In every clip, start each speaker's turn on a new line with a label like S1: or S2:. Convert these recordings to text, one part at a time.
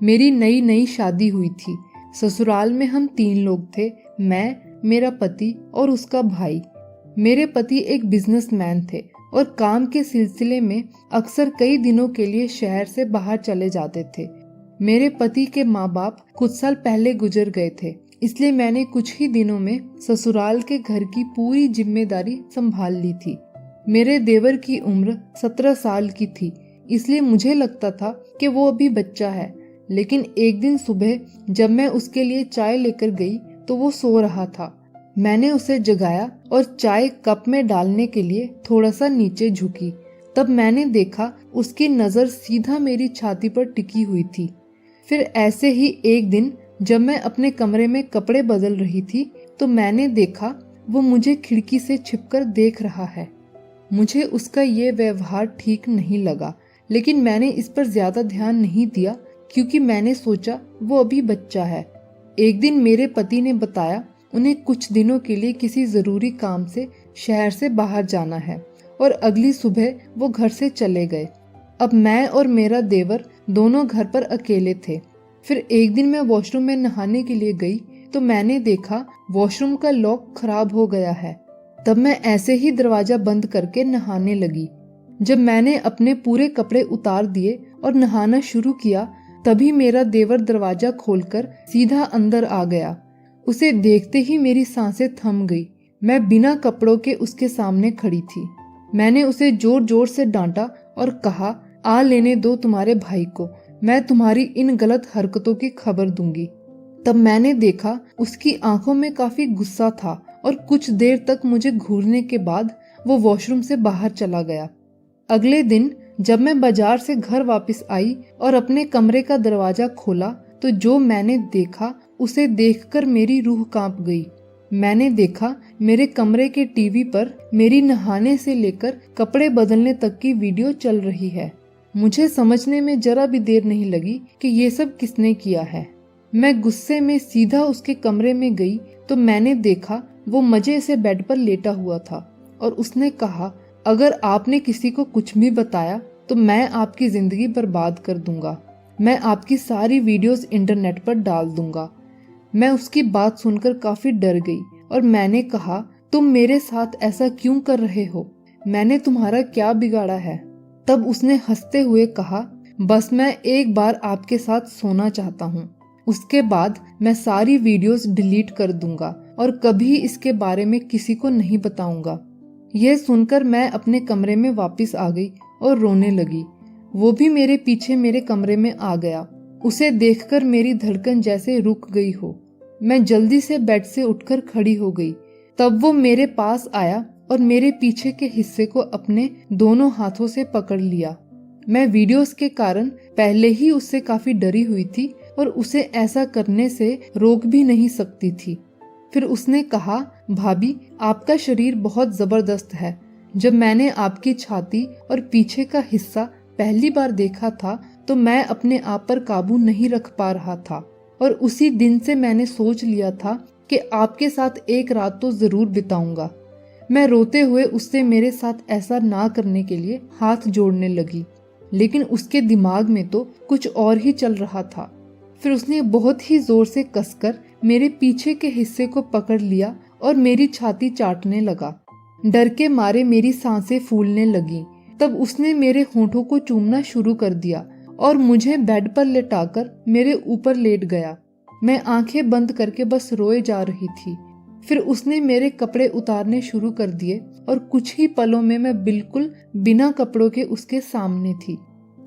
S1: मेरी नई नई शादी हुई थी। ससुराल में हम 3 लोग थे, मैं, मेरा पति और उसका भाई। मेरे पति एक बिजनेसमैन थे और काम के सिलसिले में अक्सर कई दिनों के लिए शहर से बाहर चले जाते थे। मेरे पति के माँ बाप कुछ साल पहले गुजर गए थे, इसलिए मैंने कुछ ही दिनों में ससुराल के घर की पूरी जिम्मेदारी संभाल ली थी। मेरे देवर की उम्र 17 साल की थी, इसलिए मुझे लगता था कि वो अभी बच्चा है। लेकिन एक दिन सुबह जब मैं उसके लिए चाय लेकर गई तो वो सो रहा था। मैंने उसे जगाया और चाय कप में डालने के लिए थोड़ा सा नीचे झुकी। तब मैंने देखा उसकी नजर सीधा मेरी छाती पर टिकी हुई थी। फिर ऐसे ही एक दिन जब मैं अपने कमरे में कपड़े बदल रही थी तो मैंने देखा वो मुझे खिड़की से छिपकर देख रहा है। मुझे उसका ये व्यवहार ठीक नहीं लगा, लेकिन मैंने इस पर ज्यादा ध्यान नहीं दिया क्योंकि मैंने सोचा वो अभी बच्चा है। एक दिन मेरे पति ने बताया उन्हें कुछ दिनों के लिए किसी जरूरी काम से शहर से बाहर जाना है और अगली सुबह वो घर से चले गए। अब मैं और मेरा देवर दोनों घर पर अकेले थे। फिर एक दिन मैं वॉशरूम में नहाने के लिए गई तो मैंने देखा वॉशरूम का लॉक खराब हो गया है। तब मैं ऐसे ही दरवाजा बंद करके नहाने लगी। जब मैंने अपने पूरे कपड़े उतार दिए और नहाना शुरू किया तभी मेरा देवर दरवाजा खोलकर सीधा अंदर आ गया। उसे देखते ही मेरी सांसें थम गई। मैं बिना कपड़ों के उसके सामने खड़ी थी। मैंने उसे जोर जोर से डांटा और कहा, आ लेने दो तुम्हारे भाई को, मैं तुम्हारी इन गलत हरकतों की खबर दूंगी। तब मैंने देखा उसकी आंखों में काफी गुस्सा था और कुछ देर तक मुझे घूरने के बाद वो वॉशरूम से बाहर चला गया। अगले दिन जब मैं बाजार से घर वापस आई और अपने कमरे का दरवाजा खोला तो जो मैंने देखा उसे देखकर मेरी रूह कांप गई। मैंने देखा मेरे कमरे के टीवी पर मेरी नहाने से लेकर कपड़े बदलने तक की वीडियो चल रही है। मुझे समझने में जरा भी देर नहीं लगी कि ये सब किसने किया है। मैं गुस्से में सीधा उसके कमरे में गई तो मैंने देखा वो मजे से बेड पर लेटा हुआ था और उसने कहा, अगर आपने किसी को कुछ भी बताया तो मैं आपकी जिंदगी बर्बाद कर दूंगा। मैं आपकी सारी वीडियोस इंटरनेट पर डाल दूंगा। मैं उसकी बात सुनकर काफी डर गई और मैंने कहा, तुम मेरे साथ ऐसा क्यों कर रहे हो? मैंने तुम्हारा क्या बिगाड़ा है? तब उसने हंसते हुए कहा, बस मैं एक बार आपके साथ सोना चाहता हूँ। उसके बाद मैं सारी वीडियोस डिलीट कर दूंगा और कभी इसके बारे में किसी को नहीं बताऊंगा। यह सुनकर मैं अपने कमरे में वापस आ गई और रोने लगी। वो भी मेरे पीछे मेरे कमरे में आ गया। उसे देखकर मेरी धड़कन जैसे रुक गई हो। मैं जल्दी से बेड से उठकर खड़ी हो गई। तब वो मेरे पास आया और मेरे पीछे के हिस्से को अपने दोनों हाथों से पकड़ लिया। मैं वीडियोस के कारण पहले ही उससे काफी डरी हुई थी और उसे ऐसा करने से रोक भी नहीं सकती थी। फिर उसने कहा, भाभी आपका शरीर बहुत जबरदस्त है। जब मैंने आपकी छाती और पीछे का हिस्सा पहली बार देखा था तो मैं अपने आप पर काबू नहीं रख पा रहा था और उसी दिन से मैंने सोच लिया था कि आपके साथ एक रात तो जरूर बिताऊंगा। मैं रोते हुए उससे मेरे साथ ऐसा ना करने के लिए हाथ जोड़ने लगी, लेकिन उसके दिमाग में तो कुछ और ही चल रहा था। फिर उसने बहुत ही जोर से कसकर मेरे पीछे के हिस्से को पकड़ लिया और मेरी छाती चाटने लगा। डर के मारे मेरी सांसें फूलने लगी। तब उसने मेरे होठों को चूमना शुरू कर दिया और मुझे बेड पर लेटाकर मेरे ऊपर लेट गया। मैं आंखें बंद करके बस रोए जा रही थी। फिर उसने मेरे कपड़े उतारने शुरू कर दिए और कुछ ही पलों में मैं बिल्कुल बिना कपड़ों के उसके सामने थी।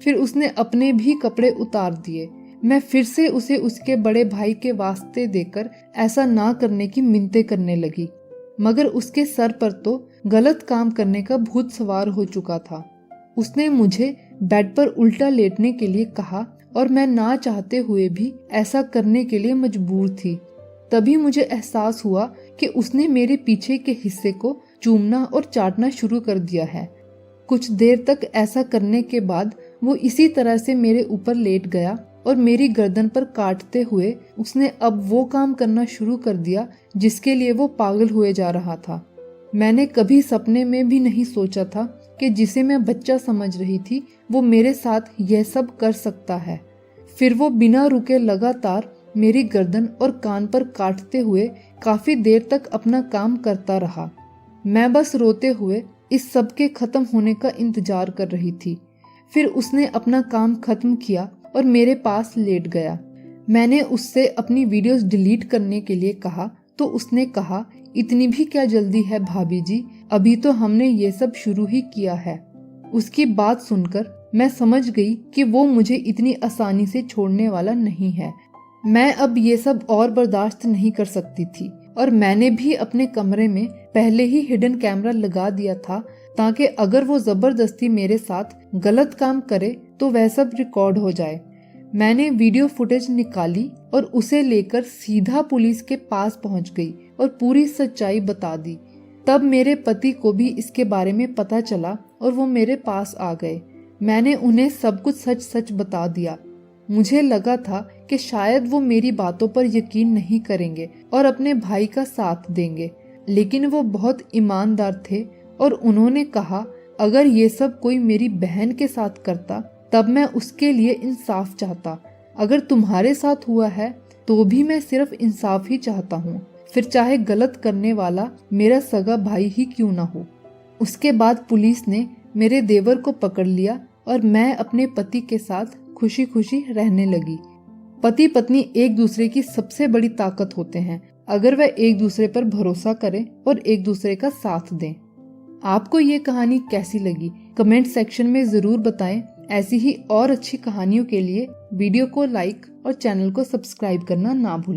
S1: फिर उसने अपने भी कपड़े उतार दिए। मैं फिर से उसे उसके बड़े भाई के वास्ते देकर ऐसा ना करने की मिन्नतें करने लगी, मगर उसके सर पर तो गलत काम करने का भूत सवार हो चुका था। उसने मुझे बेड पर उल्टा लेटने के लिए कहा और मैं ना चाहते हुए भी ऐसा करने के लिए मजबूर थी। तभी मुझे एहसास हुआ कि उसने मेरे पीछे के हिस्से को चूमना और चाटना शुरू कर दिया है। कुछ देर तक ऐसा करने के बाद वो इसी तरह से मेरे ऊपर लेट गया और मेरी गर्दन पर काटते हुए उसने अब वो काम करना शुरू कर दिया जिसके लिए वो पागल हुए जा रहा था। मैंने कभी सपने में भी नहीं सोचा था कि जिसे मैं बच्चा समझ रही थी वो मेरे साथ यह सब कर सकता है। फिर वो बिना रुके लगातार मेरी गर्दन और कान पर काटते हुए काफी देर तक अपना काम करता रहा। मैं बस रोते हुए इस सब के खत्म होने का इंतजार कर रही थी। फिर उसने अपना काम खत्म किया और मेरे पास लेट गया। मैंने उससे अपनी वीडियोस डिलीट करने के लिए कहा तो उसने कहा, इतनी भी क्या जल्दी है भाभी जी, अभी तो हमने ये सब शुरू ही किया है। उसकी बात सुनकर मैं समझ गई कि वो मुझे इतनी आसानी से छोड़ने वाला नहीं है। मैं अब ये सब और बर्दाश्त नहीं कर सकती थी और मैंने भी अपने कमरे में पहले ही हिडन कैमरा लगा दिया था ताकि अगर वो जबरदस्ती मेरे साथ गलत काम करे तो वह सब रिकॉर्ड हो जाए। मैंने वीडियो फुटेज निकाली और उसे लेकर सीधा पुलिस के पास पहुंच गई और पूरी सच्चाई बता दी। तब मेरे पति को भी इसके बारे में पता चला और वो मेरे पास आ गए। मैंने उन्हें सब कुछ सच सच बता दिया। मुझे लगा था कि शायद वो मेरी बातों पर यकीन नहीं करेंगे और अपने भाई का साथ देंगे, लेकिन वो बहुत ईमानदार थे और उन्होंने कहा अगर ये सब कोई मेरी बहन के साथ करता तब मैं उसके लिए इंसाफ चाहता। अगर तुम्हारे साथ हुआ है तो भी मैं सिर्फ इंसाफ ही चाहता हूँ, फिर चाहे गलत करने वाला मेरा सगा भाई ही क्यों ना हो। उसके बाद पुलिस ने मेरे देवर को पकड़ लिया और मैं अपने पति के साथ खुशी खुशी रहने लगी। पति पत्नी एक दूसरे की सबसे बड़ी ताकत होते हैं अगर वह एक दूसरे पर भरोसा करें और एक दूसरे का साथ दें। आपको ये कहानी कैसी लगी कमेंट सेक्शन में जरूर बताएं। ऐसी ही और अच्छी कहानियों के लिए वीडियो को लाइक और चैनल को सब्सक्राइब करना ना भूलें।